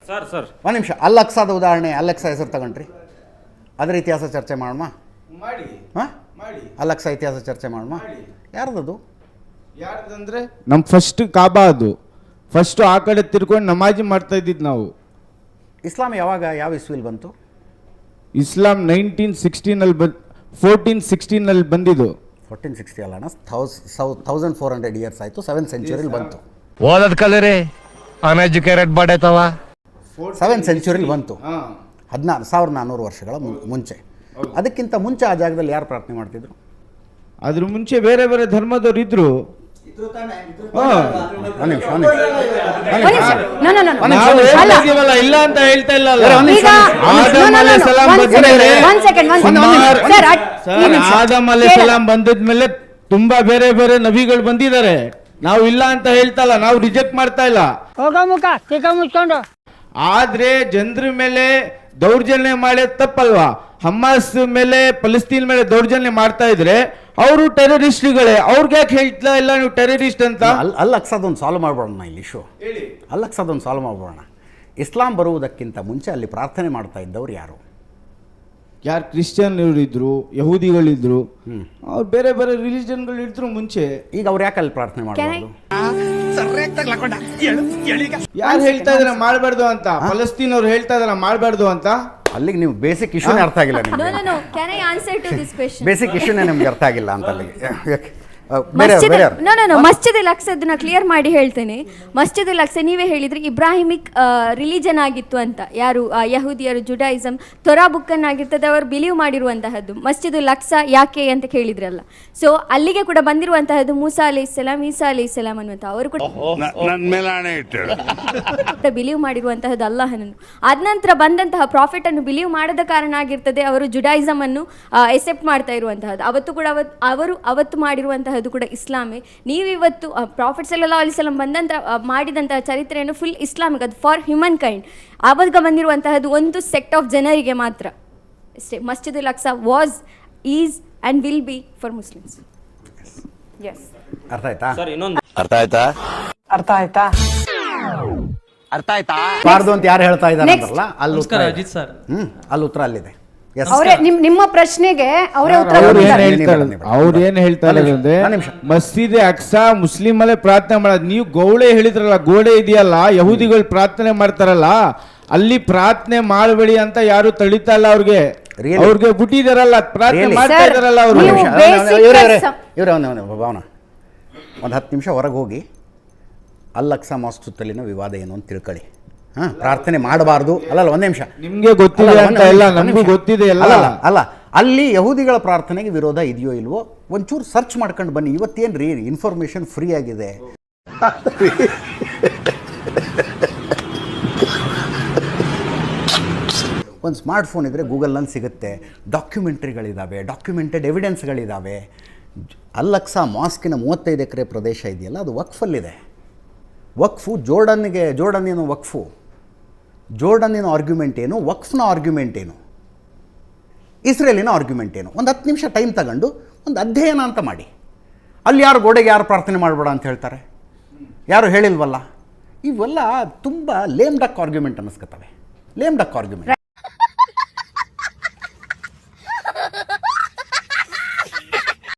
ಒಂದು ನಿಮಿಷ, ಅಲ್ ಅಕ್ಸಾದ ಉದಾಹರಣೆ, ಅಲ್ ಅಕ್ಸಾ ಹೆಸರು ತಗೊಂಡ್ರಿ, ಅದರ ಇತಿಹಾಸ ಚರ್ಚೆ ಮಾಡೋಣ ಮಾಡಿ. ಹಾಂ, ಅಲ್ ಅಕ್ಸಾ ಇತಿಹಾಸ ಚರ್ಚೆ ಮಾಡೋಣ. ಯಾರ್ದದು? ಯಾರ್ದಂದ್ರೆ ನಮ್ಮ ಫಸ್ಟ್ ಕಾಬಾ, ಅದು ಫಸ್ಟು ಆ ಕಡೆ ತಿರ್ಕೊಂಡು ನಮಾಜಿ ಮಾಡ್ತಾ ಇದ್ದಿದ್ದು ನಾವು. ಇಸ್ಲಾಂ ಯಾವಾಗ, ಯಾವ ಇಸ್ವಿಲ್ ಬಂತು? ಇಸ್ಲಾಂ 1916 1416 ಬಂದಿದ್ದು. 1460 ಅಲ್ಲ, 1400 ಇಯರ್ಸ್ ಆಯಿತು, 7th ಸೆಂಚುರಿಲಿ ಬಂತು. ಓದದ್ ಕಲರಿ ಅನ್ಎಜುಕೇಟೆಡ್ ಬಾಡೈತವ. 7th ಸೆಂಚುರಿಲಿ ಬಂತು, 1400 ವರ್ಷಗಳ ಮುಂಚೆ. ಅದಕ್ಕಿಂತ ಮುಂಚೆ ಆ ಜಾಗದಲ್ಲಿ ಯಾರು ಪ್ರಾರ್ಥನೆ ಮಾಡ್ತಿದ್ರು? ಅದ್ರ ಮುಂಚೆ ಬೇರೆ ಬೇರೆ ಧರ್ಮದವ್ರು ಇದ್ರು. ಇಲ್ಲ ಅಂತ ಹೇಳ್ತಾ ಇಲ್ಲ. ಆದಮ್ ಅಲೈಹಿಸ್ಸಲಾಂ ಬಂದಿದ್ಮೇಲೆ ತುಂಬಾ ಬೇರೆ ಬೇರೆ ನಬಿಗಳು ಬಂದಿದ್ದಾರೆ. ನಾವು ಇಲ್ಲ ಅಂತ ಹೇಳ್ತಾ ಇಲ್ಲ, ನಾವು ರಿಜೆಕ್ಟ್ ಮಾಡ್ತಾ ಇಲ್ಲ. ಆದ್ರೆ ಜನರ ಮೇಲೆ ದೌರ್ಜನ್ಯ ಮಾಡಿ ತಪ್ಪಲ್ವಾ? ಹಮಾಸ್ ಮೇಲೆ, ಫಲಸ್ತೀನ್ ಮೇಲೆ ದೌರ್ಜನ್ಯ ಮಾಡ್ತಾ ಇದ್ರೆ ಅವರು ಟೆರರಿಸ್ಟ್ಗಳೇ. ಅವ್ರಿಗೆ ಯಾಕೆ ಹೇಳ್ತಾ ಇಲ್ಲ ನೀವು ಟೆರರಿಸ್ಟ್ ಅಂತ? ಅಲ್ ಅಕ್ಸಾದೊಂದು ಸಾಲ್ವ್ ಮಾಡ್ಬೋಣ ಇಲ್ಲಿ ಇಶ್ಯೂ. ಅಲ್ ಅಕ್ಸಾದೊಂದು ಸಾಲ್ವ್ ಮಾಡ್ಬೋಣ. ಇಸ್ಲಾಂ ಬರುವುದಕ್ಕಿಂತ ಮುಂಚೆ ಅಲ್ಲಿ ಪ್ರಾರ್ಥನೆ ಮಾಡ್ತಾ ಇದ್ದವ್ರು ಯಾರು? ಯಾರು? ಕ್ರಿಶ್ಚಿಯನ್ ಇದ್ರು, ಯಹೂದಿಗಳಿದ್ರು, ಅವ್ರು ಬೇರೆ ಬೇರೆ ರಿಲಿಜನ್ಗಳು ಇದ್ರು ಮುಂಚೆ. ಈಗ ಅವ್ರು ಯಾಕೆ ಅಲ್ಲಿ ಪ್ರಾರ್ಥನೆ ಮಾಡಬಾರ್ದು? ಯಾರು ಹೇಳ್ತಾ ಇದಾರೆ ಮಾಡಬಾರ್ದು ಅಂತ? ಫಲಸ್ತೀನ್ ಅವ್ರು ಹೇಳ್ತಾ ಇದಾರೆ ಮಾಡಬಾರ್ದು ಅಂತ. ಅಲ್ಲಿಗೆ ನೀವು ಬೇಸಿಕ್ ಇಶ್ಯೂನೇ ಅರ್ಥ ಆಗಿಲ್ಲ ನಿಮಗೆ. ಬೇಸಿಕ್ ಇಶ್ಯೂನೇ ನಿಮ್ಗೆ ಅರ್ಥ ಆಗಿಲ್ಲ ಅಂತ ಅಲ್ಲಿಗೆ. ಮಸ್ಜಿದ್ ಅಲ್ ಅಕ್ಸಾ ಕ್ಲಿಯರ್ ಮಾಡಿ ಹೇಳ್ತೇನೆ. ಮಸ್ಜಿದ್ ಅಲ್ ಅಕ್ಸಾ ನೀವೇ ಹೇಳಿದ್ರಿ ಇಬ್ರಾಹಿಮಿಕ್ ರಿಲಿಜನ್ ಆಗಿತ್ತು ಅಂತ. ಯಾರು? ಯಹೂದಿಯರು, ಜುಡಾಯಿಸಮ್, ತೊರಾ ಬುಕ್ ಆಗಿರ್ತದೆ, ಅವರು ಬಿಲೀವ್ ಮಾಡಿರುವಂತಹದ್ದು. ಮಸ್ಜಿದ್ ಅಲ್ ಅಕ್ಸಾ ಯಾಕೆ ಅಂತ ಕೇಳಿದ್ರಲ್ಲ, ಸೊ ಅಲ್ಲಿಗೆ ಕೂಡ ಬಂದಿರುವಂತಹದ್ದು ಮೂಸಾ ಅಲೈಹಿಸ್ಸಲಾಂ, ಈಸಾ ಅಲೈಹಿಸ್ಸಲಾಂ ಅನ್ನುವಂತ ಅವರು ಕೂಡ ಬಿಲೀವ್ ಮಾಡಿರುವಂತಹದ್ದು ಅಲ್ಲಾಹನನ್ನು. ಅದ ನಂತರ ಬಂದಂತಹ ಪ್ರಾಫಿಟ್ ಅನ್ನು ಬಿಲೀವ್ ಮಾಡದ ಕಾರಣ ಆಗಿರ್ತದೆ ಅವರು ಜುಡಾಯಿಸಮ್ ಅನ್ನು ಎಸೆಪ್ಟ್ ಮಾಡ್ತಾ ಇರುವಂತಹದ್ದು. ಅವತ್ತು ಕೂಡ ಅವತ್ತು ಮಾಡಿರುವಂತಹ ಅದು ಕೂಡ ಇಸ್ಲಾಮೇ. ನೀವಿವತ್ತು ಪ್ರಾಫಿಟ್ ಸಲ್ಲಲ್ಲಾಹು ಅಲೈಹಿ ವಸಲ್ಲಂ ಮಾಡಿದಂತಹ ಚರಿತ್ರೆಯನ್ನು ಫುಲ್ ಇಸ್ಲಾಮಿಕ್, ಅದು ಫಾರ್ ಹ್ಯೂಮನ್ ಕೈಂಡ್. ಆವಾಗ ಬಂದಿರುವಂತಹದ್ದು ಒಂದು ಸೆಕ್ಟ್ ಆಫ್ ಜನರಿಗೆ ಮಾತ್ರ ಅಷ್ಟೇ. Masjid al Aqsa was, is and will be for Muslims. Yes, ಅರ್ಥ ಆಯ್ತಾ? ಅರ್ಥ ಆಯ್ತಾ? ಬಾರ್ದು ಅಂತ ಯಾರು ಹೇಳ್ತಾ ಇದ್ದಾರೆ ಅಲ್ಲ, ಅಲ್ಲಿ ಉತ್ತರ ಅಲ್ಲಿದೆ. ನಿಮ್ಮ ಪ್ರಶ್ನೆಗೆ ಅವ್ರು ಏನ್ ಹೇಳ್ತಾರೆ ಅಂದ್ರೆ, ಮಸ್ಜಿದ್ ಅಕ್ಸಾ ಮುಸ್ಲಿಂ ಅಲ್ಲೇ ಪ್ರಾರ್ಥನೆ ಮಾಡೋದು. ನೀವು ಗೋಡೆ ಹೇಳಿದ್ರಲ್ಲ, ಗೋಡೆ ಇದೆಯಲ್ಲ, ಯಹೂದಿಗಳು ಪ್ರಾರ್ಥನೆ ಮಾಡ್ತಾರಲ್ಲ, ಅಲ್ಲಿ ಪ್ರಾರ್ಥನೆ ಮಾಡಬೇಡಿ ಅಂತ ಯಾರು ತಳಿತಾ ಇಲ್ಲ ಅವ್ರಿಗೆ. ಅವ್ರಿಗೆ ಬಿಟ್ಟಿದಾರಲ್ಲ, ಪ್ರಾರ್ಥನೆ ಮಾಡ್ತಾ ಇದಾರಲ್ಲ ಅವರು. ಭಾವನಾ, ಒಂದು 10 ನಿಮಿಷ ಹೊರಗೆ ಹೋಗಿ ಅಲ್ ಅಕ್ಸಾ ಮಾಸ್ಕ್ ಸುತ್ತಲಿನ ವಿವಾದ ಏನು ಅಂತ ತಿಳ್ಕೊಳ್ಳಿ. ಪ್ರಾರ್ಥನೆ ಮಾಡಬಾರ್ದು ಅಲ್ಲ, ಒಂದೇ ನಿಮಿಷ. ನಿಮ್ಗೆ ಗೊತ್ತಿದೆ ಅಂತ ಇಲ್ಲ, ನಮಗೂ ಗೊತ್ತಿದೆ ಅಲ್ಲ, ಅಲ್ಲಿ ಯಹೂದಿಗಳ ಪ್ರಾರ್ಥನೆಗೆ ವಿರೋಧ ಇದೆಯೋ ಇಲ್ವೋ ಒಂಚೂರು ಸರ್ಚ್ ಮಾಡ್ಕೊಂಡು ಬನ್ನಿ. ಇವತ್ತೇನ್ರಿ ಇನ್ಫಾರ್ಮೇಶನ್ ಫ್ರೀ ಆಗಿದೆ. ಒಂದು ಸ್ಮಾರ್ಟ್ ಫೋನ್ ಇದ್ದರೆ ಗೂಗಲ್ನಲ್ಲಿ ಸಿಗುತ್ತೆ, ಡಾಕ್ಯುಮೆಂಟ್ರಿಗಳಿದ್ದಾವೆ, ಡಾಕ್ಯುಮೆಂಟೆಡ್ ಎವಿಡೆನ್ಸ್ಗಳಿದ್ದಾವೆ. ಅಲ್ ಅಕ್ಸಾ ಮಾಸ್ಕಿನ 35 ಎಕರೆ ಪ್ರದೇಶ ಇದೆಯಲ್ಲ, ಅದು ವಕ್ಫಲ್ಲಿದೆ. ವಕ್ಫು ಜೋರ್ಡನ್ ಏನು ವಕ್ಫು? ಜೋರ್ಡನ್ನಿನ ಆರ್ಗ್ಯುಮೆಂಟ್ ಏನು? ವಕ್ಫ್ನ ಆರ್ಗ್ಯುಮೆಂಟ್ ಏನು? ಇಸ್ರೇಲಿನ ಆರ್ಗ್ಯುಮೆಂಟ್ ಏನು? ಒಂದು 10 ನಿಮಿಷ ಟೈಮ್ ತಗೊಂಡು ಒಂದು ಅಧ್ಯಯನ ಅಂತ ಮಾಡಿ. ಅಲ್ಲಿ ಯಾರು ಗೋಡೆಗೆ ಯಾರು ಪ್ರಾರ್ಥನೆ ಮಾಡಬೇಡ ಅಂತ ಹೇಳ್ತಾರೆ? ಯಾರು ಹೇಳಿಲ್ವಲ್ಲ. ಇವೆಲ್ಲ ತುಂಬ ಲೇಮ್ ಡಕ್ ಆರ್ಗ್ಯುಮೆಂಟ್ ಅನ್ನಿಸ್ಕೊತವೆ, ಲೇಮ್ ಡಕ್ ಆರ್ಗ್ಯುಮೆಂಟ್.